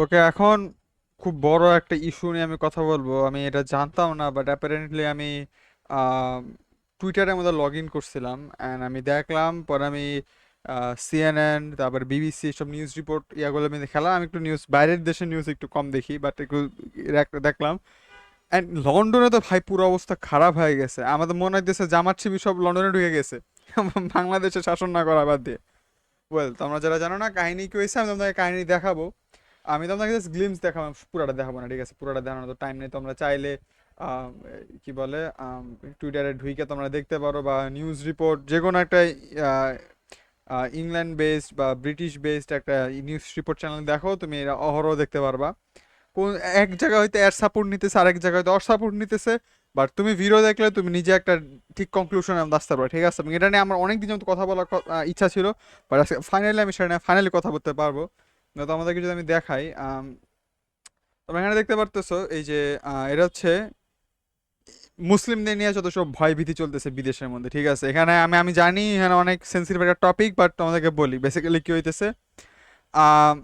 ওকে, এখন খুব বড় একটা ইস্যু নিয়ে আমি কথা বলবো। আমি এটা জানতাম না, বাট অ্যাপারেন্টলি আমি টুইটারের মধ্যে লগ ইন করছিলাম অ্যান্ড আমি দেখলাম। পরে আমি সিএনএন, তারপর বিবিসি সব নিউজ রিপোর্ট ইয়াগুলো আমি খেলাম। আমি একটু নিউজ, বাইরের দেশের নিউজ একটু কম দেখি, বাট একটু দেখলাম। অ্যান্ড লন্ডনে তো ভাই পুরো অবস্থা খারাপ হয়ে গেছে। আমাদের মনে হইতেছে জামাত শিবির সব লন্ডনে ঢুকে গেছে বাংলাদেশে শাসন না করা বাদ দিয়ে। ওয়েল, তোমরা যারা জানো না কাহিনী কি হয়েছে, আমি তোমাদের কাহিনী দেখাবো। আমি তোমাকে জাস্ট গ্লিমস দেখাবো, পুরাটা দেখাবো না, ঠিক আছে? পুরাটা দেখানোর তো টাইম নেই। তোমরা চাইলে আম, কি বলে টুইটারে ঢুইকে তোমরা দেখতে পারো, বা নিউজ রিপোর্ট যে কোনো একটা ইংল্যান্ড বেসড বা ব্রিটিশ বেসড একটা নিউজ রিপোর্ট চ্যানেল দেখো, তুমি এরা অহরহ দেখতে পারবা। কোন এক জায়গায় হয়তো এর সাপোর্ট নিতেছে, আরেক জায়গায় হয়তো অর সাপোর্ট নিতেছে। বাট তুমি ভিডিও দেখলে তুমি নিজে একটা ঠিক কনক্লুশন আসতে পারো, ঠিক আছে? এবং এটা নিয়ে আমার অনেক দিন যেমন কথা বলার ইচ্ছা ছিল, বাট ফাইনালি আমি সেটা নিয়ে ফাইনালি কথা বলতে পারবো। তো আমাদেরকে যদি আমি দেখাই, তোমরা এখানে দেখতে পারতেছো এই যে এটা হচ্ছে মুসলিমদের নিয়ে যত সব ভয় ভীতি চলতেছে বিদেশের মধ্যে, ঠিক আছে? এখানে আমি আমি জানি এখানে অনেক সেন্সিটিভ একটা টপিক, বাট তোমাদেরকে বলি বেসিক্যালি কি হইতেছে। আহ,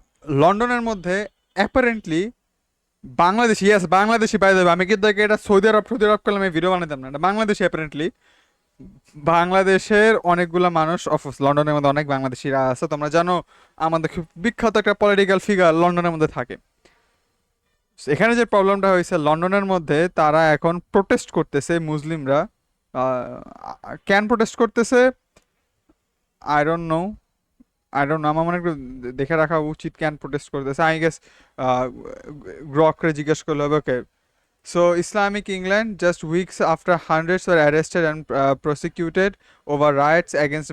লন্ডনের মধ্যে অ্যাপারেন্টলি বাংলাদেশি, ইয়েস বাংলাদেশি, পাই দেবে। আমি কিন্তু এটা সৌদি আরব করলে আমি ভিডিও বানাতাম না। এটা বাংলাদেশি অ্যাপারেন্টলি। বাংলাদেশের অনেকগুলা মানুষ, অফকোর্স লন্ডনের মধ্যে অনেক বাংলাদেশিরা আছে, তোমরা জানো। আমাদের খুব বিখ্যাত একটা পলিটিক্যাল ফিগার লন্ডনের মধ্যে থাকে। এখানে যে প্রবলেমটা হয়েছে লন্ডনের মধ্যে, তারা এখন প্রোটেস্ট করতেছে মুসলিমরা। কেন প্রোটেস্ট করতেছে I don't know. I don't know, আমার মনে হয় একটু দেখে রাখা উচিত কেন প্রোটেস্ট করতেছে। আই গেস গ্রকরে জিজ্ঞেস করলে হবে। ওকে, so Islamic England, just weeks after hundreds were arrested and prosecuted over riots against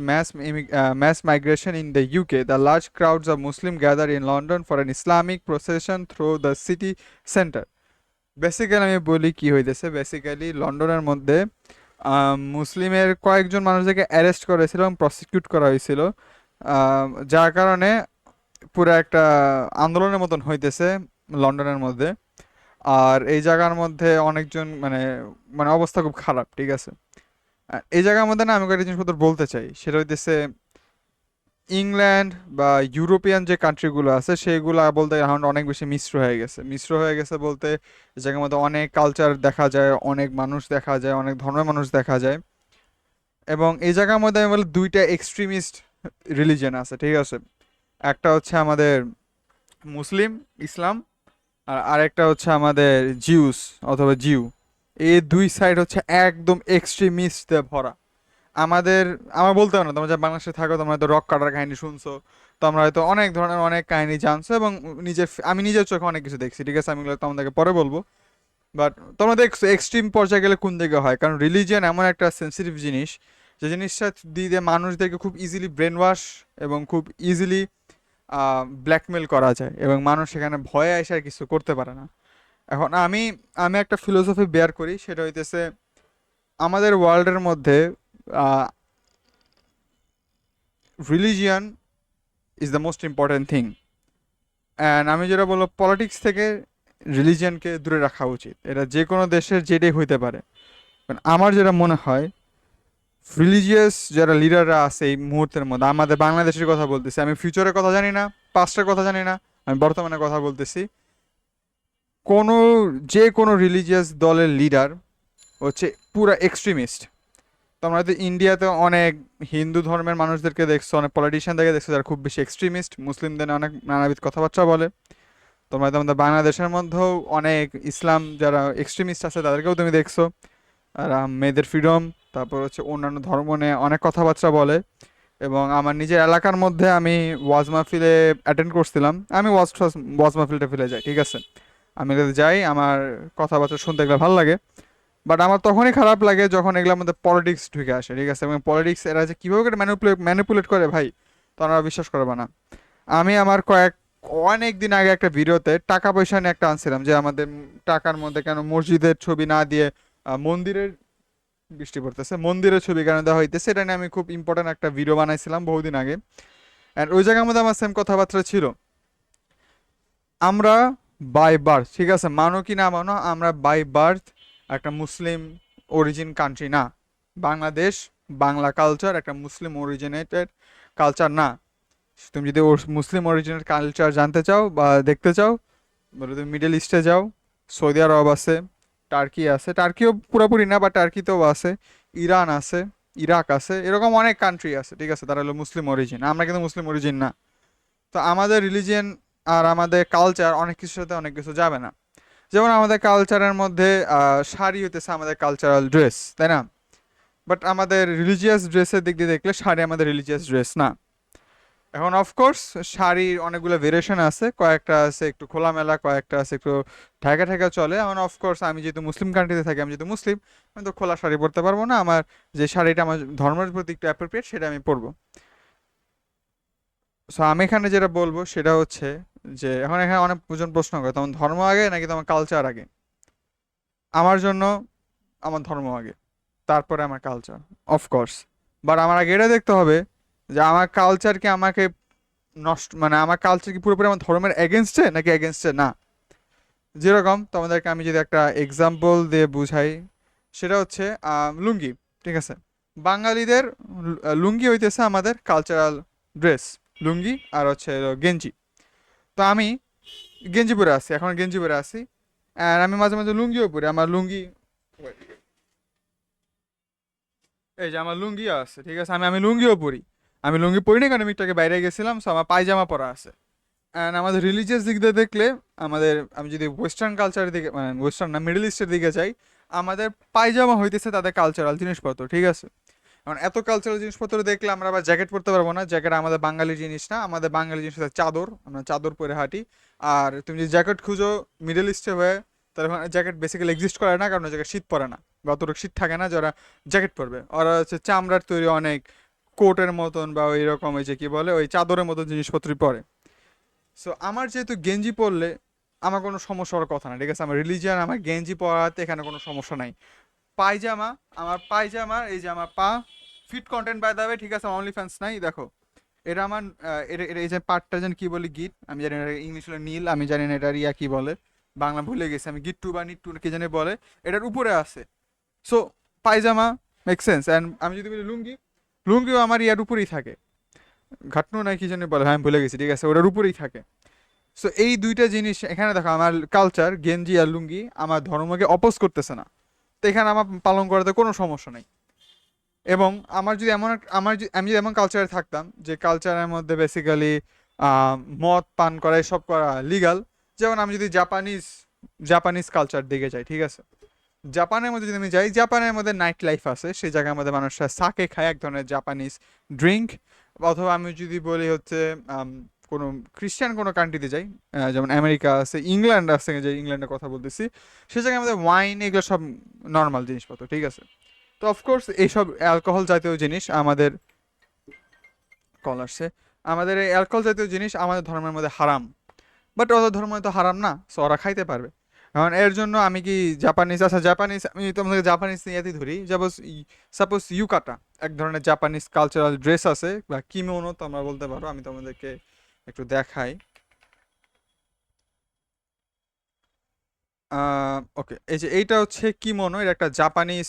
mass migration in the UK, the large crowds of Muslims gathered in London for an Islamic procession through the city centre. Basically আমি বলি কি হইতেছে। Basically লন্ডনের মধ্যে মুসলিমের কয়েকজন মানুষদেরকে arrest করেছিল এবং প্রসিকিউট করা হয়েছিল, যার কারণে পুরো একটা আন্দোলনের মতন হইতেছে লন্ডনের মধ্যে। আর এই জায়গার মধ্যে অনেকজন মানে মানে অবস্থা খুব খারাপ, ঠিক আছে? এই জায়গার মধ্যে না আমি একটা জিনিসপত্র বলতে চাই, সেটা হইতেছে ইংল্যান্ড বা ইউরোপিয়ান যে কান্ট্রিগুলো আছে সেগুলো বলতে এখন অনেক বেশি মিশ্র হয়ে গেছে। মিশ্র হয়ে গেছে বলতে এই জায়গার মধ্যে অনেক কালচার দেখা যায়, অনেক মানুষ দেখা যায়, অনেক ধর্মের মানুষ দেখা যায়। এবং এই জায়গার মধ্যে আমি বলি দুইটা এক্সট্রিমিস্ট রিলিজিয়ন আছে, ঠিক আছে? একটা হচ্ছে আমাদের মুসলিম, ইসলাম, আর আরেকটা হচ্ছে আমাদের জিউস অথবা জিউ। এই দুই সাইড হচ্ছে একদম এক্সট্রিমিস্টে ভরা। আমাদের আমার বলতে হবে না, তোমরা যা বাংলাদেশে থাকো তোমরা হয়তো রক কাটার কাহিনী শুনছো, তোমরা হয়তো অনেক ধরনের অনেক কাহিনী জানছো, এবং আমি নিজের চোখে অনেক কিছু দেখছি, ঠিক আছে? আমি এগুলো তোমাদেরকে পরে বলবো। বাট তোমরা দেখছো এক্সট্রিম পর্যায়ে গেলে কোন দিকে হয়, কারণ রিলিজিয়ন এমন একটা সেন্সিটিভ জিনিস, যে জিনিসটা দিয়ে মানুষদেরকে খুব ইজিলি ব্রেন ওয়াশ এবং খুব ইজিলি ব্ল্যাকমেল করা যায়, এবং মানুষ সেখানে ভয়ে এসে আর কিছু করতে পারে না। এখন আমি আমি একটা ফিলোসফি বেয়ার করি, সেটা হইতেছে আমাদের ওয়ার্ল্ডের মধ্যে religion is the most important thing. And আমি যেটা বলবো, পলিটিক্স থেকে রিলিজিয়ানকে দূরে রাখা উচিত। এটা যে কোনো দেশের যেটাই হইতে পারে। কারণ আমার যেটা মনে হয়, রিলিজিয়াস যারা লিডাররা আছে এই মুহূর্তের মধ্যে, আমাদের বাংলাদেশের কথা বলতেছি, আমি ফিউচারের কথা জানি না, পাস্টের কথা জানি না, আমি বর্তমানে কথা বলতেছি। কোনো যে কোনো রিলিজিয়াস দলের লিডার হচ্ছে পুরা এক্সট্রিমিস্ট। তোমরা হয়তো ইন্ডিয়াতে অনেক হিন্দু ধর্মের মানুষদেরকে দেখছো, অনেক পলিটিশিয়ানদেরকে দেখছো যারা খুব বেশি এক্সট্রিমিস্ট, মুসলিমদের নিয়ে অনেক নানাবিধ কথাবার্তা বলে। তোমরা হয়তো আমাদের বাংলাদেশের মধ্যেও অনেক ইসলাম যারা এক্সট্রিমিস্ট আছে তাদেরকেও তুমি দেখছো। আর মেয়েদের ফ্রিডম, তারপর হচ্ছে অন্যান্য ধর্ম নিয়ে অনেক কথাবার্তা বলে। এবং আমার নিজের এলাকার মধ্যে আমি ওয়াজ মাহফিলে অ্যাটেন্ড করছিলাম। আমি ওয়াজ মাহফিল টাহফিলে যাই, ঠিক আছে? আমি যদি যাই, আমার কথাবার্তা শুনতে এগুলো ভালো লাগে। বাট আমার তখনই খারাপ লাগে যখন এগুলোর মধ্যে পলিটিক্স ঢুকে আসে, ঠিক আছে? এবং পলিটিক্স এরা যে কীভাবে করে ম্যানিপুলেট করে ভাই, তোমরা বিশ্বাস করবে না। আমি আমার অনেক দিন আগে একটা ভিডিওতে টাকা পয়সা নিয়ে একটা আনছিলাম, যে আমাদের টাকার মধ্যে কেন মসজিদের ছবি না দিয়ে মন্দিরের, বৃষ্টি পড়তেছে, মন্দিরের ছবি কেন দেওয়া হইতেছে, এটা নিয়ে আমি খুব ইম্পর্টেন্ট একটা ভিডিও বানাইছিলাম বহুদিন আগে। অ্যান্ড ওই জায়গার মধ্যে আমার সেম কথাবার্তা ছিল। আমরা বাই বার্থ, ঠিক আছে, মানো কি না মানো, আমরা বাই বার্থ একটা মুসলিম অরিজিন কান্ট্রি না। বাংলাদেশ, বাংলা কালচার একটা মুসলিম অরিজিনেটেড কালচার না। তুমি যদি মুসলিম অরিজিনের কালচার জানতে চাও বা দেখতে চাও, বলে তুমি মিডল ইস্টে যাও, সৌদি আরব আছে, টার্কি আছে, টার্কিও পুরোপুরি না বা টার্কিতেও আছে, ইরান আছে, ইরাক আছে, এরকম অনেক কান্ট্রি আছে, ঠিক আছে, তারা হলো মুসলিম অরিজিন, আমরা কিন্তু মুসলিম অরিজিন না। তো আমাদের রিলিজিয়ন আর আমাদের কালচার অনেক কিছুর সাথে অনেক কিছু যাবে না। যেমন আমাদের কালচারের মধ্যে শাড়ি হইতেছে আমাদের কালচারাল ড্রেস, তাই না? বাট আমাদের রিলিজিয়াস ড্রেসের দিক দিয়ে দেখলে শাড়ি আমাদের রিলিজিয়াস ড্রেস না। এখন অফকোর্স শাড়ির অনেকগুলো ভেরিয়েশন আছে, কয়েকটা আছে একটু খোলামেলা, কয়েকটা আছে একটু ঢাকা ঢাকা চলে। এখন অফকোর্স আমি যেহেতু মুসলিম কান্ট্রিতে থাকি, আমি যেহেতু মুসলিম, আমি তো খোলা শাড়ি পরতে পারবো না। আমার যে শাড়িটা আমার ধর্মের প্রতি একটু অ্যাপ্রোপ্রিয়েট সেটা আমি পরবো। সো আমি এখানে যেটা বলবো সেটা হচ্ছে যে এখন এখানে অনেকজন প্রশ্ন করে তোমার ধর্ম আগে নাকি তোমার কালচার আগে। আমার জন্য আমার ধর্ম আগে, তারপরে আমার কালচার, অফকোর্স। বাট আমার আগে এটা দেখতে হবে যে আমার কালচার কি আমাকে নষ্ট, মানে আমার কালচার কি পুরোপুরি আমার ধর্মের এগেনস্টে নাকি এগেনস্টে না। যেরকম তোমাদেরকে আমি যদি একটা এক্সাম্পল দিয়ে বুঝাই, সেটা হচ্ছে লুঙ্গি, ঠিক আছে। বাঙালিদের লুঙ্গি হইতেছে আমাদের কালচারাল ড্রেস, লুঙ্গি আর হচ্ছে হলো গেঞ্জি। তো আমি গেঞ্জি পরে আছি, এখন গেঞ্জি পরে আছি, আর আমি মাঝে মাঝে লুঙ্গিও পরি। আমার লুঙ্গি, এই যে আমার লুঙ্গি আছে, ঠিক আছে, আমি আমি লুঙ্গিও পরি। আমি লুঙ্গি পরি না কারণ আমি একটু আগে বাইরে গেছিলাম, সো আমার পায়জামা পরা আছে। অ্যান্ড আমাদের রিলিজিয়াস দিক দিয়ে দেখলে, আমাদের আমি যদি ওয়েস্টার্ন কালচারের দিকে, মানে ওয়েস্টার্ন না, মিডল ইস্টের দিকে যাই, আমাদের পায়জামা হইতেছে তাদের কালচারাল জিনিসপত্র, ঠিক আছে। এখন এত কালচারাল জিনিসপত্র দেখলে আমরা আবার জ্যাকেট পরতে পারবো না, জ্যাকেট আমাদের বাঙালি জিনিস না, আমাদের বাঙালি জিনিস হচ্ছে চাদর, আমরা চাদর পরে হাঁটি। আর তুমি যদি জ্যাকেট খুঁজো মিডল ইস্টে হয়ে, তাহলে ওখানে জ্যাকেট বেসিক্যালি এক্সিস্ট করে না, কারণ ওই জায়গায় শীত পড়ে না বা অতটুকু শীত থাকে না যারা জ্যাকেট পরবে। ওরা হচ্ছে চামড়ার তৈরি অনেক কোটের মতন বা ওই রকম ওই যে কি বলে ওই চাদরের মতন জিনিসপত্রই পরে। সো আমার যেহেতু গেঞ্জি পরলে আমার কোনো সমস্যা হওয়ার কথা না, ঠিক আছে, আমার রিলিজিয়ান আমার গেঞ্জি পরাতে এখানে কোনো সমস্যা নাই। পায়জামা, আমার পায়জামার এই যে আমার পা ফিট কন্টেন্ট বাই দাবে, ঠিক আছে, অনলি ফ্যান্স নাই, দেখো এটা আমার এটা এই যে পার্টটা যেন কি বলি, গিট, আমি জানি না ইংলিশ হলো নীল, আমি জানি না এটা রিয়া কি বলে, বাংলা ভুলে গেছি আমি, গিট টু বা নিট টু কি জানি বলে, এটার উপরে আছে। So pyjama make sense. And আমি যদি বলি লুঙ্গি, লুঙ্গিও আমার ইয়ার উপরেই থাকে, ঘাটনু নাই কি জানি বলে, হ্যাঁ আমি ভুলে গেছি, ঠিক আছে, ওটার উপরেই থাকে। সো এই দুইটা জিনিস এখানে দেখো, আমার কালচার গেঞ্জি আর লুঙ্গি আমার ধর্মকে অপোজ করতেছে না, তো এখানে আমার পালন করাতে কোনো সমস্যা নেই। এবং আমার যদি এমন আমি যদি এমন কালচারে থাকতাম যে কালচারের মধ্যে বেসিক্যালি মদ পান করা এসব করা লিগাল, যেমন আমি যদি জাপানিজ জাপানিজ কালচার দিকে যাই, ঠিক আছে, জাপানের মধ্যে যদি আমি যাই, জাপানের মধ্যে নাইট লাইফ আছে, সেই জায়গার মধ্যে মানুষরা সাকে খায়, এক ধরনের জাপানিজ ড্রিঙ্ক। অথবা আমি যদি বলি হচ্ছে কোনো খ্রিস্টান কোনো কান্ট্রিতে যাই, যেমন আমেরিকা আছে, ইংল্যান্ড আছে, যে ইংল্যান্ডের কথা বলতেছি, সেই জায়গায় আমাদের ওয়াইন এগুলো সব নর্মাল জিনিসপত্র, ঠিক আছে। তো অফকোর্স এইসব অ্যালকোহল জাতীয় জিনিস আমাদের কল আসছে, আমাদের এই অ্যালকোহল জাতীয় জিনিস আমাদের ধর্মের মধ্যে হারাম। বাট ওদের ধর্মে তো হারাম না, সো ওরা খাইতে পারবে। এখন এর জন্য আমি কি জাপানিজ, আচ্ছা জাপানিজ, আমি তোমাদের জাপানিজ নিয়েই ধরি, সাপোজ ইউকাটা এক ধরনের জাপানিজ কালচারাল ড্রেস আছে, বা কিমোনো তোমরা বলতে পারো, আমি তোমাদেরকে একটু দেখাই। ওকে, এই যে এইটা হচ্ছে কিমোনো, এটা একটা জাপানিজ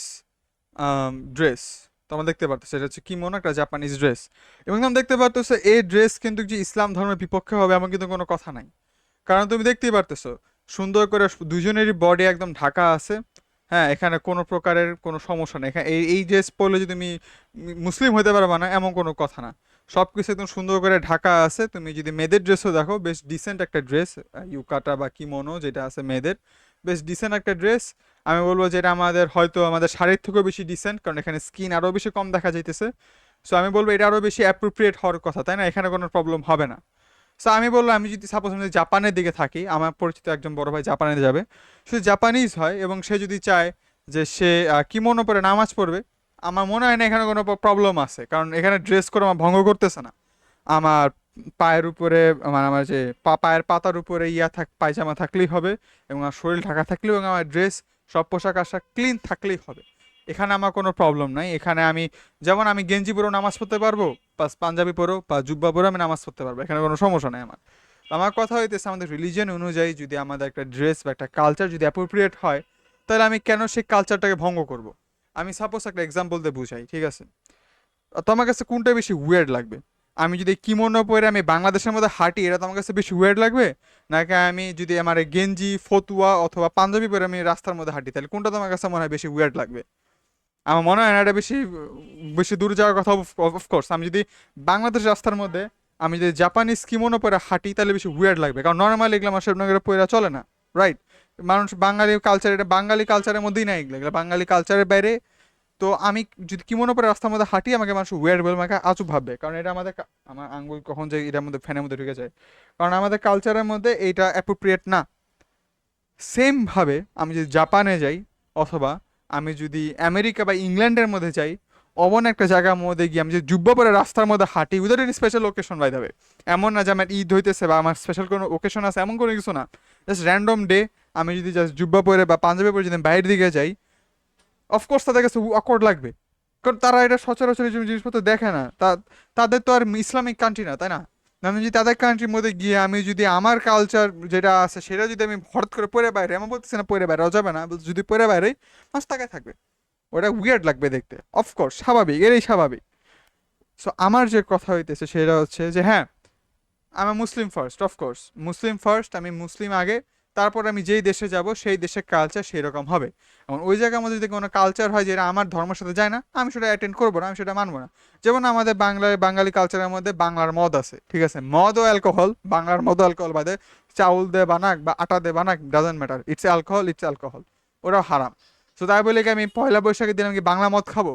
ড্রেস, তোমরা দেখতে পারতেছো, এটা হচ্ছে কিমোনো, একটা জাপানিজ ড্রেস। এবং তোমরা দেখতে পারতেছো এই ড্রেস কিন্তু যে ইসলাম ধর্মের বিপক্ষে হবে এমন কিন্তু কোনো কথা নাই। কারণ তুমি দেখতেই পারতেছো সুন্দর করে দুজনেরই বডি একদম ঢাকা আছে। হ্যাঁ, এখানে কোনো প্রকারের কোনো সমস্যা নেই, এখানে এই এই ড্রেস পরলে যে তুমি মুসলিম হতে পারবে না এমন কোনো কথা না। সব কিছু একদম সুন্দর করে ঢাকা আছে। তুমি যদি মেয়েদের ড্রেসও দেখো, বেশ ডিসেন্ট একটা ড্রেস, ইউকাটা বা কিমোনো যেটা আছে মেয়েদের, বেশ ডিসেন্ট একটা ড্রেস। আমি বলবো যে এটা আমাদের হয়তো আমাদের শাড়ির থেকেও বেশি ডিসেন্ট, কারণ এখানে স্কিন আরও বেশি কম দেখা যাইতেছে। সো আমি বলবো এটা আরও বেশি অ্যাপ্রোপ্রিয়েট হওয়ার কথা, তাই না? এখানে কোনো প্রবলেম হবে না। সো আমি বললাম আমি যদি সাপোজ আমি যদি জাপানের দিকে থাকি, আমার পরিচিত একজন বড় ভাই জাপানে যাবে, সে জাপানিজ হয় এবং সে যদি চায় যে সে কিমোনো পরে নামাজ পড়বে, আমার মনে হয় না এখানে কোনো প্রবলেম আছে, কারণ এখানে ড্রেস করে আমার ভঙ্গ করতেছে না। আমার পায়ের উপরে, মানে আমার যে পায়ের পাতার উপরে পায়জামা থাকলেই হবে, এবং আমার শরীর ঢাকা থাকলেও, এবং আমার ড্রেস সব পোশাক আশাক ক্লিন থাকলেই হবে। এখানে আমার কোনো প্রবলেম নাই। এখানে আমি যেমন আমি গেঞ্জি পরেও নামাজ পড়তে পারবো, প্লাস পাঞ্জাবি পরেও বা জুব্বা পরেও আমি নামাজ পড়তে পারবো, এখানে কোনো সমস্যা নেই আমার। তো আমার কথা হইতেছে আমাদের রিলিজিয়ন অনুযায়ী যদি আমাদের একটা ড্রেস বা একটা কালচার যদি অ্যাপ্রোপ্রিয়েট হয়, তাহলে আমি কেন সেই কালচারটাকে ভঙ্গ করব। আমি সাপোজ একটা এক্সাম্পল দিয়ে বুঝাই, ঠিক আছে। তোমার কাছে কোনটা বেশি উইয়ার্ড লাগবে? আমি যদি কিমোনো পরে আমি বাংলাদেশের মধ্যে হাঁটি, এটা তো আমার কাছে বেশি ওয়েird লাগবে, নাকি আমি যদি আমার এই গেঞ্জি ফতুয়া অথবা পাঞ্জাবি পরে আমি রাস্তার মধ্যে হাঁটি, তাহলে কোনটা তোমার কাছে মনে হয় বেশি ওয়েird লাগবে? আমার মনে হয় না এটা বেশি বেশি দূর যাওয়ার কথা। অফকোর্স আমি যদি বাংলাদেশ রাস্তার মধ্যে আমি যদি জাপানিজ কিমোনো পরে হাঁটি তাহলে বেশি উইয়ার্ড লাগবে, কারণ নর্মালি এগুলো আমার শিবনগরে পরে চলে না, রাইট? মানুষ বাঙালি কালচার, এটা বাঙালি কালচারের মধ্যেই নাই, এগুলো এগুলো বাঙালি কালচারের বাইরে। তো আমি যদি কিমোনো পরে রাস্তার মধ্যে হাঁটি আমাকে মানুষ উইয়ার্ড বলে, আমাকে আজব ভাববে, কারণ এটা আমাদের আমার আঙ্গুল কখন যে এটার মধ্যে ফ্যানের মধ্যে ঢুকে যায়, কারণ আমাদের কালচারের মধ্যে এইটা অ্যাপ্রোপ্রিয়েট না। সেম ভাবে আমি যদি জাপানে যাই অথবা আমি যদি আমেরিকা বা ইংল্যান্ডের মধ্যে যাই, অমন একটা জায়গার মধ্যে গিয়ে আমি যদি জুব্বা পরে রাস্তার মধ্যে হাঁটি উইদাউট এনি স্পেশাল ওকেশন, বাই যাবে এমন না যে আমার ঈদ হইতেছে বা আমার স্পেশাল কোনো ওকেশন আছে, এমন কোনো কিছু না, জাস্ট র্যান্ডম ডে আমি যদি জাস্ট জুব্বা পরে বা পাঞ্জাবি পরে যদি আমি বাইরের দিকে যাই, অফকোর্স তাদের কাছে অকওয়ার্ড লাগবে, কারণ তারা এটা সচরাচর এই জিনিসপত্র দেখে না। তাদের তো আর ইসলামিক কান্ট্রি না, তাই না? আমি যদি তাদের কান্ট্রির মধ্যে গিয়ে আমি যদি আমার কালচার যেটা আছে সেটা যদি আমি হঠাৎ করে পরে বাইরে, আমি বলতেছি না পরে বাইরে যাবে না, যদি পরে বাইরে মাস টাকায় থাকবে, ওটা উইয়ার্ড লাগবে দেখতে, অফকোর্স স্বাভাবিক, এটাই স্বাভাবিক। সো আমার যে কথা হইতেছে সেটা হচ্ছে যে হ্যাঁ, আমি মুসলিম ফার্স্ট, অফকোর্স মুসলিম ফার্স্ট, আমি মুসলিম আগে, তারপর আমি যেই দেশে যাব সেই দেশের কালচার সেই রকম হবে। এবং ওই জায়গার মধ্যে যদি কোনো কালচার হয় যেটা আমার ধর্মের সাথে যায় না, আমি সেটা অ্যাটেন্ড করবো না, আমি সেটা মানবো না। যেমন আমাদের বাঙালি কালচারের মধ্যে বাংলার মদ আছে, ঠিক আছে, মদ ও অ্যালকোহল, বাংলার মদ ও অ্যালকোহল বাদে চাউল দিয়ে বানাক বা আটা দিয়ে বানাক, doesn't matter, it's alcohol, it's alcohol, ওরাও হারাম। তো তাই বলে কি আমি পয়লা বৈশাখের দিন আমি কি বাংলা মদ খাবো?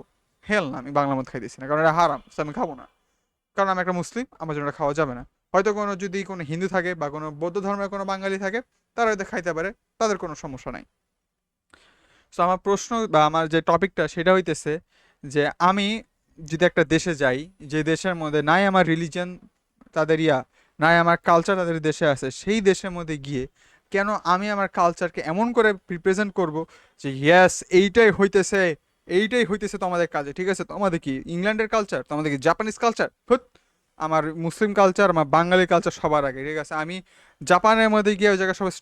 হেল না, আমি বাংলা মদ খাইতেছি না, কারণ এটা হারাম, তো আমি খাবো না, কারণ আমি একটা মুসলিম, আমার জন্য এটা খাওয়া যাবে না। হয়তো কোনো যদি কোনো হিন্দু থাকে বা কোনো বৌদ্ধ ধর্মের কোনো বাঙালি থাকে, তারা হয়তো খাইতে পারে, তাদের কোনো সমস্যা নাই। সো আমার প্রশ্ন বা আমার যে টপিকটা সেটা হইতেছে যে আমি যদি একটা দেশে যাই, যে দেশের মধ্যে নাই আমার রিলিজন, তাদের নাই আমার কালচার তাদের দেশে আছে, সেই দেশের মধ্যে গিয়ে কেন আমি আমার কালচারকে এমন করে রিপ্রেজেন্ট করব যে ইয়েস এইটাই হইতেছে তোমাদের কাজে, ঠিক আছে? তোমাদের কি ইংল্যান্ডের কালচার, তোমাদের কি জাপানিজ কালচার, আমার মুসলিম কালচার, আমার বাঙালি কালচার সবার আগে, ঠিক আছে? আমি জাপানের মধ্যে গিয়ে ওই জায়গায় সবাই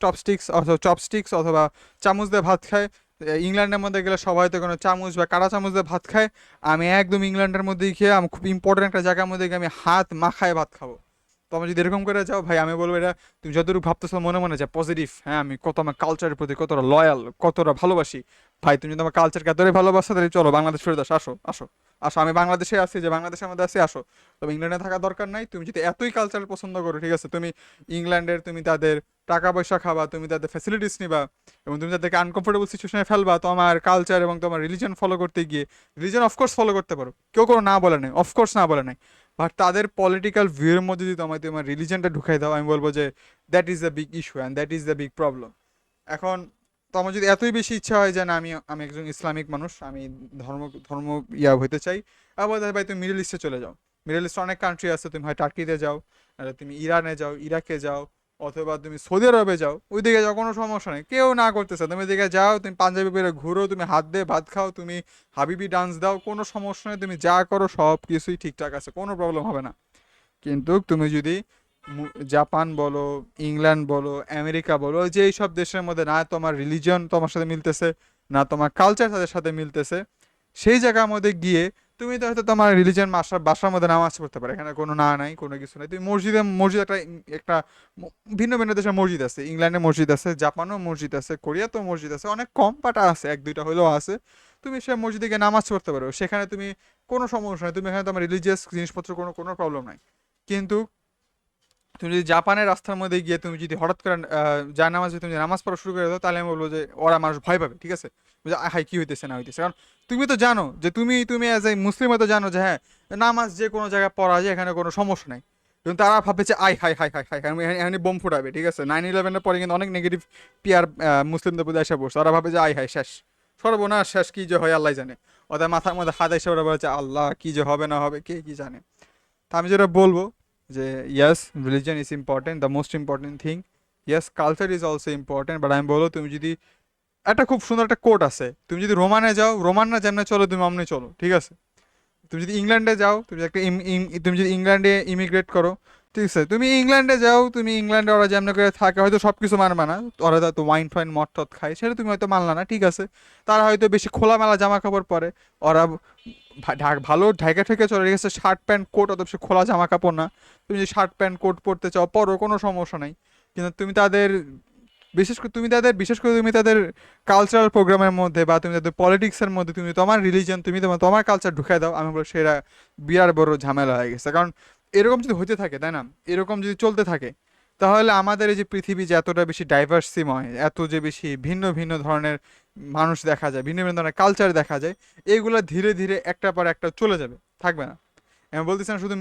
চপস্টিক্স অথবা চামচ দিয়ে ভাত খায়, ইংল্যান্ডের মধ্যে গেলে সবাই তো কোনো চামচ বা কাঁটা চামচ দিয়ে ভাত খায়, আমি একদম ইংল্যান্ডের মধ্যে গিয়ে আমি খুব ইম্পর্টেন্ট একটা জায়গার মধ্যে গিয়ে আমি হাত মাখায় ভাত খাবো। তো আমি যদি এরকম করে যাও ভাই, আমি বলবো এটা তুমি যতটুকু ভাবতেছো মনে মনে যে পজিটিভ, হ্যাঁ আমি কত আমার কালচারের প্রতি কতটা লয়াল, কতটা ভালোবাসি, ভাই তুমি যদি আমার কালচারকে এতটাই ভালোবাসো তাহলে চলো বাংলাদেশ ফেরত আসো, আসো আসো আসো, আমি বাংলাদেশে আছি, যে বাংলাদেশের মধ্যে আছি, আসো। তবে ইংল্যান্ডে থাকা দরকার নাই, তুমি যদি এতই কালচার পছন্দ করো, ঠিক আছে, তুমি ইংল্যান্ডের, তুমি তাদের টাকা পয়সা খাবা, তুমি তাদের ফ্যাসিলিটিস নিবা এবং তুমি তাদেরকে আনকমফোর্টেবল সিচুয়েশনে ফেলবা তোমার কালচার এবং তোমার রিলিজন ফলো করতে গিয়ে। রিলিজন অফকোর্স ফলো করতে পারো, কেউ কোনো না বলে নাই, অফকোর্স না বলে নাই, বাট তাদের পলিটিক্যাল ভিউর মধ্যে যদি তোমার রিলিজনটা ঢুকাই দাও, আমি বলবো যে that is the big issue and that is the big problem. এখন তোমার যদি এতই বেশি ইচ্ছা হয় যে না আমি আমি একজন ইসলামিক মানুষ, আমি ধর্ম ধর্ম হইতে চাই, আবার ভাই তুমি মিডল ইস্টে চলে যাও। মিডল ইস্টে অনেক কান্ট্রি আছে, তুমি হয় টার্কিতে যাও, নাহলে তুমি ইরানে যাও, ইরাকে যাও, অথবা তুমি সৌদি আরবে যাও, ওইদিকে যাও, কোনো সমস্যা নেই, কেউ না করতেছে, তুমি ওইদিকে যাও, তুমি পাঞ্জাবি পরে ঘুরো, তুমি হাত দিয়ে ভাত খাও, তুমি হাবিবি ডান্স দাও, কোনো সমস্যা নেই, তুমি যা করো সব কিছুই ঠিকঠাক আছে, কোনো প্রবলেম হবে না। কিন্তু তুমি যদি জাপান বলো, ইংল্যান্ড বলো, আমেরিকা বলো, যে এইসব দেশের মধ্যে না তোমার রিলিজন তোমার সাথে মিলতেছে, না তোমার কালচার তাদের সাথে মিলতেছে, সেই জায়গার মধ্যে গিয়ে তুমি তো হয়তো তোমার রিলিজন বাসার মধ্যে নামাজ পড়তে পারে, এখানে কোনো না নাই, কোনো কিছু নাই, তুমি মসজিদ একটা একটা ভিন্ন ভিন্ন দেশের মসজিদ আছে, ইংল্যান্ডে মসজিদ আছে, জাপানেও মসজিদ আছে, কোরিয়াতেও মসজিদ আছে, অনেক কম বাট আছে, এক দুইটা হলেও আছে। তুমি সে মসজিদে গিয়ে নামাজ পড়তে পারো, সেখানে তুমি কোনো সমস্যা নেই, তুমি এখানে তোমার রিলিজিয়াস জিনিসপত্র কোনো কোনো প্রবলেম নাই। কিন্তু তুমি যদি জাপানের রাস্তার মধ্যে গিয়ে তুমি যদি হঠাৎ করে জায়নামাজে তুমি নামাজ পড়া শুরু করে দাও, তাহলে আমি বলবো যে ওরা মানুষ ভয় পাবে, ঠিক আছে? যে হাই কি হইতেছে না হইতেছে, কারণ তুমি তো জানো যে তুমি তুমি অ্যাজ এ মুসলিম তো জানো যে হ্যাঁ নামাজ যে কোনো জায়গায় পড়া যায়, এখানে কোনো সমস্যা নাই। কিন্তু তারা ভাবে যে I high high high high এখানে বোম ফুটাবে, ঠিক আছে? 9/11-এর পরে কিন্তু অনেক নেগেটিভ পিয়ার মুসলিমদের প্রতি এসে পড়ছে, ওরা ভাবে যে আই হাই শেষ, সর্বনাশ শেষ, কি যে হয় আল্লাহ জানে। ওদের মাথার মধ্যে হাত এসে ওরা বলছে আল্লাহ কি যে হবে না হবে কে কি জানে। তা আমি যেটা বলবো যে yes, religion is important, the most important thing, yes culture is also important, but আমি বলো তুমি যদি একটা খুব সুন্দর একটা কোট আছে, তুমি যদি রোমানে যাও, রোমানরা যেমনে চলো তুমি অমনি চলো, ঠিক আছে? তুমি যদি ইংল্যান্ডে যাও, তুমি যদি একটা তুমি যদি ইংল্যান্ডে ইমিগ্রেট করো, ঠিক আছে, তুমি ইংল্যান্ডে যাও, তুমি ইংল্যান্ডে ওরা যেমন করে থাকে হয়তো সবকিছু মানবে না, ওরা তো ওয়াইন ফাইন মদ টদ খায়, সেটা তুমি হয়তো মানলা না, ঠিক আছে। তারা হয়তো বেশি খোলামেলা জামা কাপড় পরে, ওরা ভালো ঢাকা ঠেকে চলে গেছে, শার্ট প্যান্ট কোট, অত বেশি খোলা জামা কাপড় না। তুমি যদি শার্ট প্যান্ট কোট পরতে চাও পরো, কোনো সমস্যা নাই। কিন্তু বিশেষ করে তুমি তাদের কালচারাল প্রোগ্রামের মধ্যে বা তুমি তাদের পলিটিক্সের মধ্যে তুমি তোমার রিলিজন, তুমি তোমার কালচার ঢুকাই দাও, আমি বলবো সেটা বিরাট বড় ঝামেলা হয়ে গেছে। কারণ এরকম যদি হতে থাকে, তাই না, এরকম যদি চলতে থাকে, তাহলে আমাদের এই যে পৃথিবী যে এতটা বেশি ডাইভার্সিময়, এত যে বেশি ভিন্ন ভিন্ন ধরনের মানুষ দেখা যায়, ভিন্ন ভিন্ন ধরনের কালচার দেখা যায়, এইগুলো ধীরে ধীরে একটা পর একটা চলে যাবে, থাকবে না। আমি বলতেছি না শুধু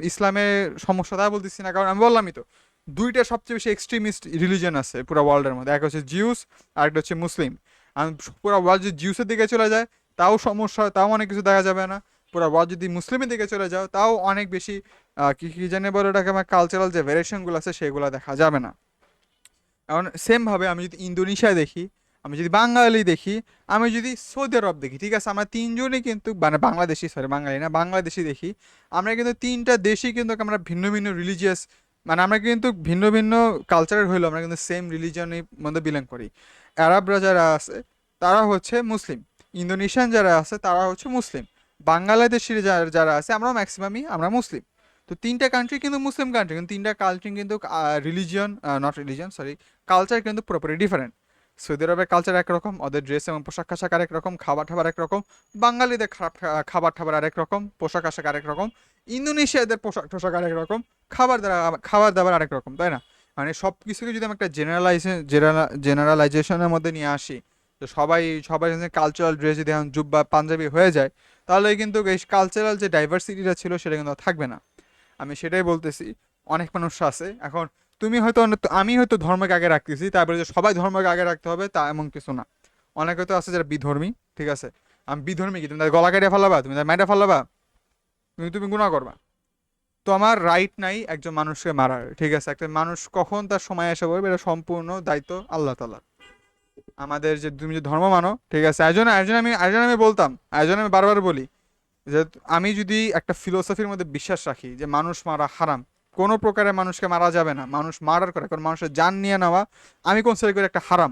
ইসলামের সমস্যা, তা বলতেছি না, কারণ আমি বললামই তো, দুইটা সবচেয়ে বেশি এক্সট্রিমিস্ট রিলিজন আছে পুরো ওয়ার্ল্ডের মধ্যে, একটা হচ্ছে জিউস আর একটা হচ্ছে মুসলিম। আর পুরো ওয়ার্ল্ড যদি জিউসের দিকে চলে যায় তাও সমস্যা, তাও অনেক কিছু দেখা যাবে না। পুরো ওয়ার্ল্ড যদি মুসলিমের দিকে চলে যাও তাও অনেক বেশি কি কি জানে বলে ওটাকে, আমার কালচারাল যে ভেরিয়েশনগুলো আছে সেগুলো দেখা যাবে না। এখন সেমভাবে আমি যদি ইন্দোনেশিয়া দেখি, আমি যদি বাঙালি দেখি, আমি যদি সৌদি আরব দেখি, ঠিক আছে, আমরা তিনজনই কিন্তু মানে বাংলাদেশি, সরি বাঙালি না, বাংলাদেশি দেখি, আমরা কিন্তু তিনটা দেশই কিন্তু আমরা ভিন্ন ভিন্ন রিলিজিয়াস, মানে আমরা কিন্তু ভিন্ন ভিন্ন কালচারের হইলেও আমরা কিন্তু সেম রিলিজনের মধ্যে বিলং করি। আরবরা যারা আছে তারা হচ্ছে মুসলিম, ইন্দোনেশিয়ান যারা আছে তারা হচ্ছে মুসলিম, বাংলাদেশি যারা যারা আছে আমরা ম্যাক্সিমামই আমরা মুসলিম। তো তিনটা কান্ট্রি কিন্তু মুসলিম কান্ট্রি, কিন্তু তিনটা কান্ট্রি কিন্তু religion, not religion sorry, culture কিন্তু পুরোপুরি ডিফারেন্ট। সৌদি আরবের কালচার একরকম, ওদের ড্রেস এবং পোশাক আশাক আরেক রকম, খাবার টাবার একরকম, বাঙালিদের খাবার টাবার আরেক রকম, পোশাক আশাক আরেক রকম, ইন্দোনেশিয়াদের পোশাক টোশাক আরেক রকম, খাবার দাবার আরেক রকম, তাই না? মানে সব কিছুকে যদি আমি একটা জেনারেলাইজেশনের মধ্যে নিয়ে আসি, তো সবাই সবাই কালচারাল ড্রেস যদি এখন জুব্বা পাঞ্জাবি হয়ে যায়, তাহলে কিন্তু এই কালচারাল যে ডাইভার্সিটিটা ছিল সেটা কিন্তু আর থাকবে না। আমি সেটাই বলতেছি, অনেক মানুষ আছে এখন, তুমি হয়তো আমি হয়তো ধর্মকে আগে রাখতেছি, তারপরে যে সবাই ধর্মকে আগে রাখতে হবে তা এমন কিছু না। অনেকে তো আছে যারা বিধর্মী, ঠিক আছে, আমি বিধর্মী কি তুমি তাদের গলা কেটে ফেলাবা, তুমি তাদের মাইটা ফেলাবা, তুমি তুমি গুনাহ করবা? তো আমার রাইট নাই একজন মানুষকে মারার, ঠিক আছে, একটা মানুষ কখন তার সময় এসে বলবে এটা সম্পূর্ণ দায়িত্ব আল্লাহ তাআলার। আমাদের যে তুমি যে ধর্ম মানো, ঠিক আছে, একজন আমি বলতাম, একজন আমি বারবার বলি যে আমি যদি একটা ফিলোসফির মধ্যে বিশ্বাস রাখি যে মানুষ মারা হারাম, কোনো প্রকারে মানুষকে মারা যাবে না, মানুষ মারার করে কারণ মানুষের জান নিয়ে নেওয়া আমি কনসিডার করি একটা হারাম।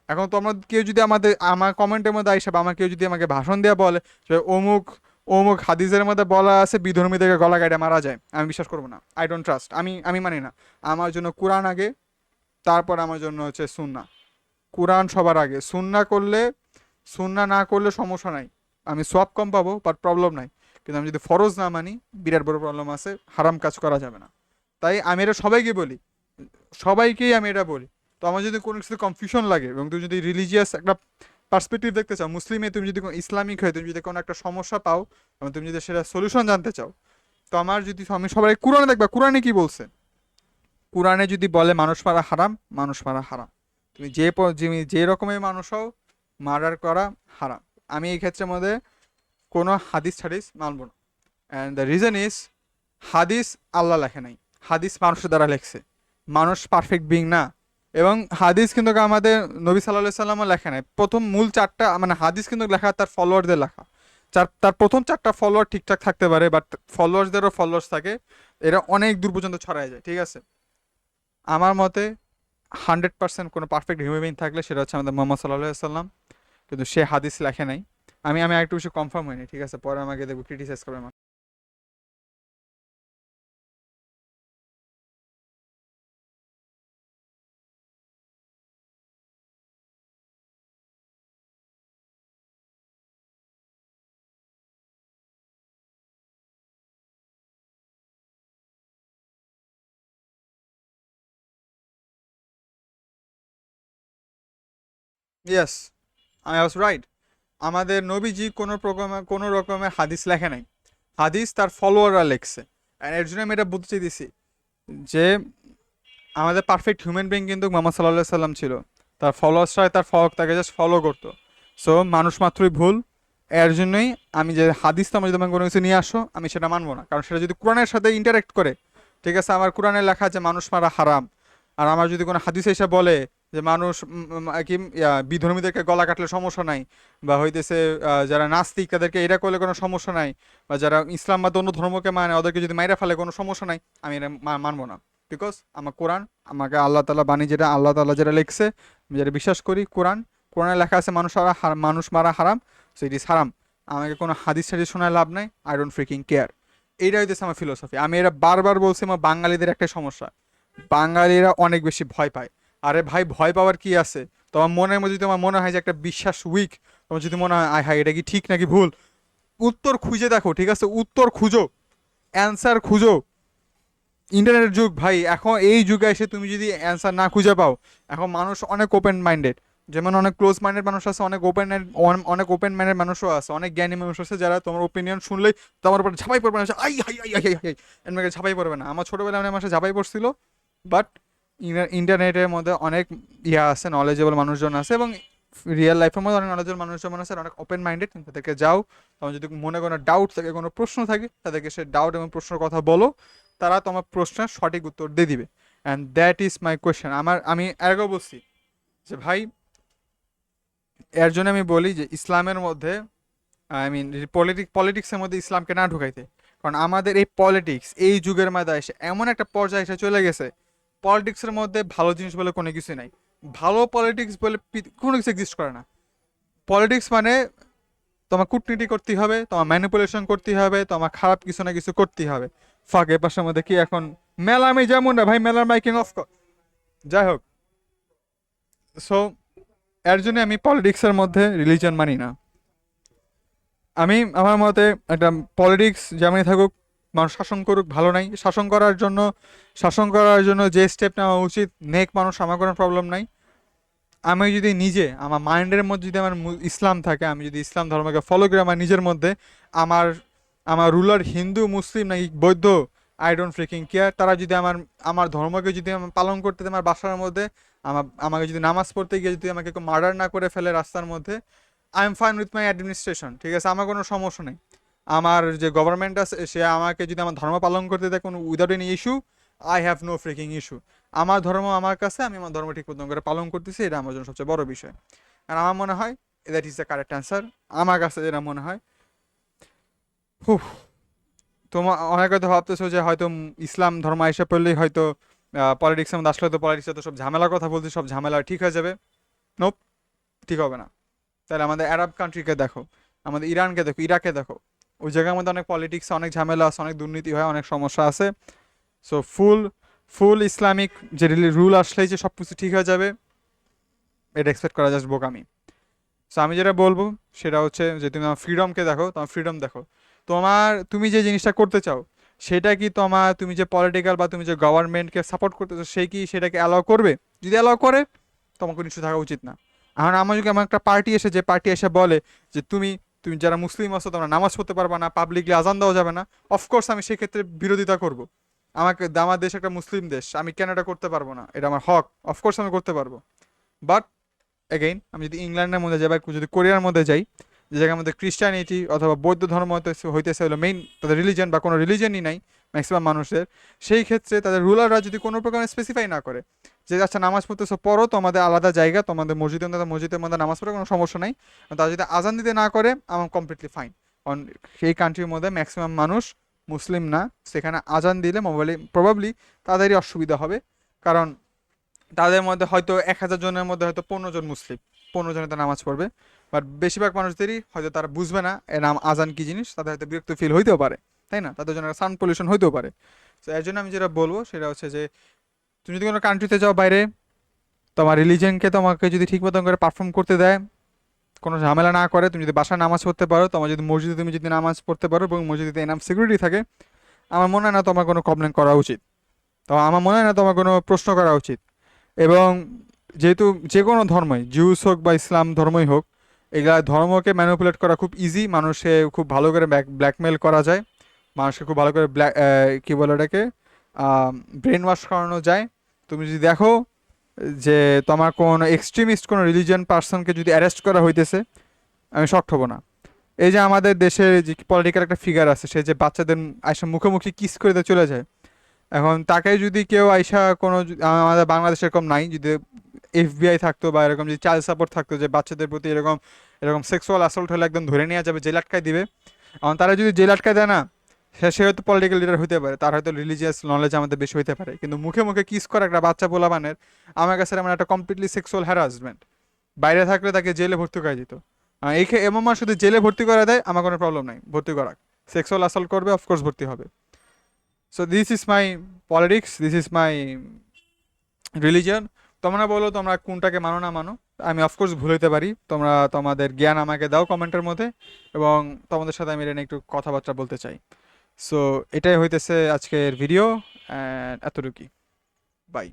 এখন তোমরা কেউ যদি আমার কমেন্টের মধ্যে আইসা বা আমার কেউ যদি আমাকে ভাষণ দেওয়া বলে যে অমুক অমুক হাদিসের মধ্যে বলা আছে বিধর্মীদেরকে গলা কাটে মারা যায়, আমি বিশ্বাস করবো না, আই ডোন্ট ট্রাস্ট, আমি মানি না। আমার জন্য কোরআন আগে, তারপর আমার জন্য হচ্ছে সুন্নাহ। কোরআন সবার আগে, সুন্নাহ না করলে সমস্যা নাই, আমি সওয়াব কম পাবো বাট প্রবলেম নাই। কিন্তু আমি যদি ফরজ না মানি, বিরাট বড় প্রবলেম আছে, হারাম কাজ করা যাবে না। তাই আমি এটা সবাইকে বলি, সবাইকেই আমি এটা বলি। তো আমার যদি কোনো কিছু কনফিউশন লাগে এবং তুমি যদি রিলিজিয়াস একটা পার্সপেক্টিভ দেখতে চাও, মুসলিমে তুমি যদি ইসলামিক হয়ে তুমি যদি কোনো একটা সমস্যা পাও এবং তুমি যদি সেটা সলিউশন জানতে চাও, তো আমি সবাই কোরআনে দেখবা, কোরআনে কি বলছে। কোরআনে যদি বলে মানুষ মারা হারাম, মানুষ মারা হারাম। তুমি যে রকমের মানুষ হও, মার্ডার করা হারাম। আমি এই ক্ষেত্রের মধ্যে কোনো হাদিস ছাড়িস মানব না। অ্যান্ড দ্য রিজন ইজ, হাদিস আল্লাহ লেখে নাই, হাদিস মানুষের দ্বারা লেখছে। মানুষ পারফেক্ট বিং না। এবং হাদিস কিন্তু আমাদের নবী সাল্লাহ সাল্লামও লেখে নাই। প্রথম মূল চারটা মানে হাদিস কিন্তু লেখা তার ফলোয়ারদের লেখা। তার প্রথম চারটা ফলোয়ার ঠিকঠাক থাকতে পারে, বাট ফলোয়ার্সদেরও ফলোয়ার্স থাকে, এরা অনেক দূর পর্যন্ত ছড়ায় যায়, ঠিক আছে। আমার মতে 100% কোনো পারফেক্ট হিউম্যান বিং থাকলে সেটা হচ্ছে আমাদের মোহাম্মদ সাল্লাহ সাল্লাম, কিন্তু সে হাদিস লেখে নাই। আমি একটু বেশি কনফার্ম হইনি, ঠিক আছে, পরে আমাকে দেখবো ক্রিটিসাইজ করবে। Yes, I was right. আমাদের নবীজি কোনো রকমের হাদিস লেখে নাই, হাদিস তার ফলোয়াররা লেখছে। আর এর জন্য আমি এটা বলতে চাইতেছি যে আমাদের পারফেক্ট হিউম্যান বিং কিন্তু মোহাম্মদ সাল্লাহ সাল্লাম ছিল, তার ফলোয়ার্সরা তাকে জাস্ট ফলো করতো। সো মানুষ মাত্রই ভুল। এর জন্যই আমি যে হাদিস তো যদি তোমাকে কোনো কিছু নিয়ে আসো, আমি সেটা মানবো না, কারণ সেটা যদি কোরআনের সাথে ইন্টারাক্ট করে, ঠিক আছে, আমার কোরআনে লেখা যে মানুষ মারা হারাম, আর আমার যদি কোনো হাদিস এসে বলে যে মানুষ কি বিধর্মীদেরকে গলা কাটলে সমস্যা নাই, বা হইতেছে যারা নাস্তিক তাদেরকে এটা করলে কোনো সমস্যা নাই, বা যারা ইসলাম বা অন্য ধর্মকে মানে ওদেরকে যদি মাইরা ফেলে কোনো সমস্যা নাই, আমি এটা মানবো না। বিকজ আমার কোরআন, আমাকে আল্লাহ তাআলা বাণী, যেটা আল্লাহ তাআলা যেটা লিখছে, আমি যেটা বিশ্বাস করি, কোরআনে লেখা আছে মানুষ মারা হারাম, সো ইট ইজ হারাম। আমাকে কোনো হাদিস টাদিস শোনায় লাভ নাই, আই ডোন্ট ফ্রিকিং কেয়ার। এইটা হইতেছে আমার ফিলোসফি। আমি এটা বারবার বলছি, আমার বাঙালিদের একটা সমস্যা, বাঙালিরা অনেক বেশি ভয় পায়। আরে ভাই, ভয় পাওয়ার কি আছে? তোমার মনের মধ্যে যদি তোমার মনে হয় যে একটা বিশ্বাস উইক, তোমার যদি মনে হয় আয় হায় এটা কি ঠিক নাকি ভুল, উত্তর খুঁজে দেখো, ঠিক আছে? উত্তর খুঁজো, অ্যান্সার খুঁজো। ইন্টারনেটের যুগ ভাই, এখন এই যুগে এসে তুমি যদি অ্যান্সার না খুঁজে পাও, এখন মানুষ অনেক ওপেন মাইন্ডেড, যেমন অনেক ক্লোজ মাইন্ডেড মানুষ আছে, অনেক ওপেন মাইন্ডেড মানুষও আছে, অনেক জ্ঞানী মানুষ আছে যারা তোমার ওপিনিয়ন শুনলেই তোমার উপর ঝাঁপাই পড়বে না, I high high high high, এর ঝাঁপাই পড়বে না। আমার ছোটবেলায় অনেক মানুষ ঝাঁপাই পড়ছিল, বাট ইন্টারনেটের মধ্যে অনেক আছে, নলেজেবল মানুষজন আছে, এবং রিয়েল লাইফের মধ্যে অনেক নলেজেবল মানুষজন আছে, অনেক ওপেন মাইন্ডেড। তাদেরকে যাও, তোমার যদি মনে কোনো ডাউট থাকে, কোনো প্রশ্ন থাকে, তাদেরকে সে ডাউট এবং প্রশ্নের কথা বলো, তারা তোমার প্রশ্নের সঠিক উত্তর দিয়ে দিবে। And that is my question. আমি আগেও বলছি যে ভাই, এর জন্য আমি বলি যে ইসলামের মধ্যে, আই মিন পলিটিক্সের মধ্যে ইসলামকে না ঢুকাইতে। কারণ আমাদের এই পলিটিক্স এই যুগের মধ্যে এসে এমন একটা পর্যায়ে এসে চলে গেছে, পলিটিক্সের মধ্যে ভালো জিনিস বলে কোনো কিছু নাই। ভালো পলিটিক্স বলে কোনো কিছু এক্সিস্ট করে না। পলিটিক্স মানে তোমার কূটনীতি করতে হবে, তোমার ম্যানিপুলেশন করতে হবে, তোমার খারাপ কিছু না কিছু করতে হবে। ফাঁকে পাশের মধ্যে কি এখন মেলা, আমি যেমন না ভাই, মেলার মাইকিং অফ কর, যাই হোক। সো এর জন্য আমি পলিটিক্সের মধ্যে রিলিজন মানি না। আমি আমার মতে একটা পলিটিক্স যেমনই থাকুক, মানুষ শাসন করুক, ভালো নাই। শাসন করার জন্য যে স্টেপ নেওয়া উচিত নেক মানুষ, আমার কোনো প্রবলেম নাই। আমি যদি নিজে আমার মাইন্ডের মধ্যে যদি আমার ইসলাম থাকে, আমি যদি ইসলাম ধর্মকে ফলো করি আমার নিজের মধ্যে, আমার আমার রুলার হিন্দু মুসলিম নাকি বৌদ্ধ, আই ডোন্ট ফ্রিকিং কেয়ার। তারা যদি আমার আমার ধর্মকে যদি আমার পালন করতে দেয় আমার বাসার মধ্যে, আমাকে যদি নামাজ পড়তে গিয়ে যদি আমাকে কেউ মার্ডার না করে ফেলে রাস্তার মধ্যে, I am fine with my administration, ঠিক আছে? আমার কোনো সমস্যা নেই। আমার যে গভর্নমেন্ট আছে সে আমাকে যদি আমার ধর্ম পালন করতে দেয় কোনো without any issue, I have no freaking issue. আমার ধর্ম আমার কাছে, আমি আমার ধর্ম ঠিক মতন করে পালন করতেছি, এটা আমার জন্য সবচেয়ে বড় বিষয়। আর আমার মনে হয় that is the correct answer আমার কাছে যেটা মনে হয়। হুহ, তোমার অনেকে তো ভাবতেছো যে হয়তো ইসলাম ধর্ম এসে পড়লেই হয়তো পলিটিক্সের মধ্যে আসলে তো পলিটিক্সে তো সব ঝামেলার কথা বলছি, সব ঝামেলা ঠিক হয়ে যাবে। নোপ, ঠিক হবে না। তাহলে আমাদের আরব কান্ট্রিকে দেখো, আমাদের ইরানকে দেখো, ইরাকে দেখো, ওই জায়গার মধ্যে অনেক পলিটিক্স, অনেক ঝামেলা আছে, অনেক দুর্নীতি হয়, অনেক সমস্যা আছে। সো ফুল ইসলামিক যে রুল আসলেই যে সব কিছু ঠিক হয়ে যাবে, এটা এক্সপেক্ট করা জাস্ট বোকামি। সো আমি যেটা বলবো সেটা হচ্ছে যে তুমি আমার ফ্রিডমকে দেখো, তোমার ফ্রিডম দেখো। তুমি যে জিনিসটা করতে চাও, সেটা কি তুমি যে পলিটিক্যাল বা তুমি যে গভর্নমেন্টকে সাপোর্ট করতেছো, সেই কি সেটাকে অ্যালাউ করবে? যদি অ্যালাউ করে, তোমার কোনো ইস্যু থাকা উচিত না। এখন আমার যদি আমার একটা পার্টি এসে, যে পার্টি এসে বলে যে তুমি তুমি যারা মুসলিম আছো তোমরা নামাজ পড়তে পারবে না, পাবলিকলি আজান দেওয়া যাবে না, অফকোর্স আমি সেক্ষেত্রে বিরোধিতা করব। আমার দেশ একটা মুসলিম দেশ, আমি কেন এটা করতে পারবো না? এটা আমার হক, অফকোর্স আমি করতে পারবো। বাট এগেইন, আমি যদি ইংল্যান্ডের মধ্যে যাই বা যদি কোরিয়ার মধ্যে যাই, যে জায়গার মধ্যে ক্রিশ্চিয়ানিটি অথবা বৌদ্ধ ধর্ম হইতেছে হলো মেইন, তাদের রিলিজন বা কোনো রিলিজনই নাই ম্যাক্সিমাম মানুষের, সেই ক্ষেত্রে তাদের রুলাররা যদি কোনো প্রকার স্পেসিফাই না করে যে আচ্ছা নামাজ পড়তেছো পড়ো, তোমাদের আলাদা জায়গা, তোমাদের মসজিদের মধ্যে নামাজ পড়ে কোনো সমস্যা নাই, তারা যদি আজান দিতে না করে, আমার কমপ্লিটলি ফাইন। কারণ সেই কান্ট্রির মধ্যে ম্যাক্সিমাম মানুষ মুসলিম না, সেখানে আজান দিলে প্রবাবলি তাদেরই অসুবিধা হবে। কারণ তাদের মধ্যে হয়তো 1,000 জনের মধ্যে হয়তো 15 জন মুসলিম, 15 জনে তো নামাজ পড়বে, বাট বেশিরভাগ মানুষদেরই হয়তো তারা বুঝবে না এর নাম আজান কি জিনিস, তাদের হয়তো বিরক্ত ফিল হইতেও পারে, তাই না? তাদের জন্য সাউন্ড পলিউশন হইতেও পারে। তো এর জন্য আমি যেটা বলবো সেটা হচ্ছে যে তুমি যদি কোনো কান্ট্রিতে যাও বাইরে, তোমার রিলিজনকে তোমাকে যদি ঠিক মতন করে পারফর্ম করতে দেয়, কোনো ঝামেলা না করে, তুমি যদি বাসায় নামাজ পড়তে পারো, তোমার যদি মসজিদে তুমি যদি নামাজ পড়তে পারো এবং মসজিদে এনাফ সিকিউরিটি থাকে, আমার মনে হয় না তোমার কোনো কমপ্লেন করা উচিত। তো আমার মনে হয় না তোমার কোনো প্রশ্ন করা উচিত। এবং যেহেতু যে কোনো ধর্মই, জিউস হোক বা ইসলাম ধর্মই হোক, এগুলা ধর্মকে ম্যানিপুলেট করা খুব ইজি, মানুষকে খুব ভালো করে ব্ল্যাকমেল করা যায়, মানুষকে খুব ভালো করে কী বলে ওটাকে, ব্রেন ওয়াশ করানো যায়। তুমি যদি দেখো যে তোমার কোনো এক্সট্রিমিস্ট কোনো রিলিজিয়ান পার্সনকে যদি অ্যারেস্ট করা হইতেছে, আমি শক্ট হব না। এই যে আমাদের দেশের যে পলিটিক্যাল একটা ফিগার আছে, সে যে বাচ্চাদের এসে মুখোমুখি কিস করে দিয়ে চলে যায়, এখন তাকে যদি কেউ আইসা কোনো আমাদের বাংলাদেশে এরকম নাই, যদি এফবিআই থাকতো বা এরকম যদি চাইল্ড সাপোর্ট থাকতো যে বাচ্চাদের প্রতি এরকম এরকম সেক্সুয়াল অ্যাসল্ট হলে একদম ধরে নিয়ে যাবে, জেল আটকায় দিবে। এখন তারা যদি জেল আটকায় দেয় না, সে হয়তো পলিটিক্যাল লিডার হতে পারে, তার হয়তো রিলিজিয়াস নলেজ আমাদের বেশি হতে পারে, কিন্তু মুখে মুখে কিস করে একটা বাচ্চা পোলাপানের, আমার কাছে মানে একটা কমপ্লিটলি সেক্সুয়াল হ্যারাসমেন্ট। বাইরে থাকলে তাকে জেলে ভর্তি করে দিত। এমন শুধু জেলে ভর্তি করে দেয়, আমার কোনো প্রবলেম নাই ভর্তি করা। সেক্সুয়াল অ্যাসল্ট করবে, অফকোর্স ভর্তি হবে। So this is my politics, this is my religion. তোমরা বলো তোমরা কোনটাকে মানো না মানো, আমি অফকোর্স ভুল হতে পারি, তোমরা তোমাদের জ্ঞান আমাকে দাও কমেন্টের মধ্যে, এবং তোমাদের সাথে আমি এটা নিয়ে একটু কথাবার্তা বলতে চাই। সো এটাই হইতেছে আজকের ভিডিও, অ্যান্ড এতটুকুই। বাই।